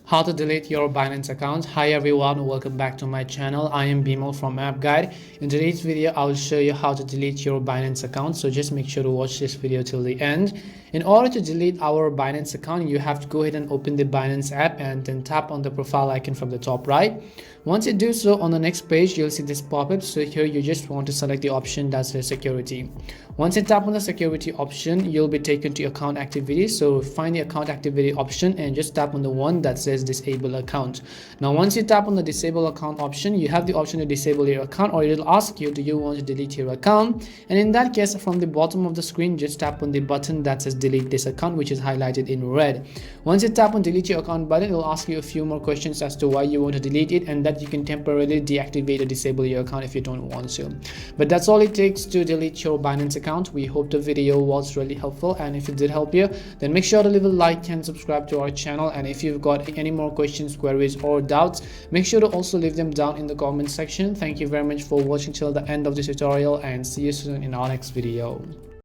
How to delete your Binance account. Hi everyone, welcome back to my channel. I am Bimal from App Guide. In today's video I will show you how to delete your Binance account, so just make sure to watch this video till the end. In order to delete our Binance account, you have to go ahead and open the Binance app and then tap on the profile icon from the top right. Once you do so, on the next page you'll see this pop-up. So here you just want to select the option that says security. Once you tap on the security option, you'll be taken to account activity. So find the account activity option and just tap on the one that says disable account. Now once you tap on the disable account option, you have the option to disable your account, or it'll ask you, do you want to delete your account? And in that case, from the bottom of the screen, just tap on the button that says delete this account, which is highlighted in red. Once you tap on delete your account button, it'll ask you a few more questions as to why you want to delete it, and that you can temporarily deactivate or disable your account if you don't want to. But that's all it takes to delete your Binance account. We hope the video was really helpful, and if it did help you, then make sure to leave a like and subscribe to our channel. And if you've got any more questions, queries or doubts, make sure to also leave them down in the comment section. Thank you very much for watching till the end of this tutorial, and see you soon in our next video.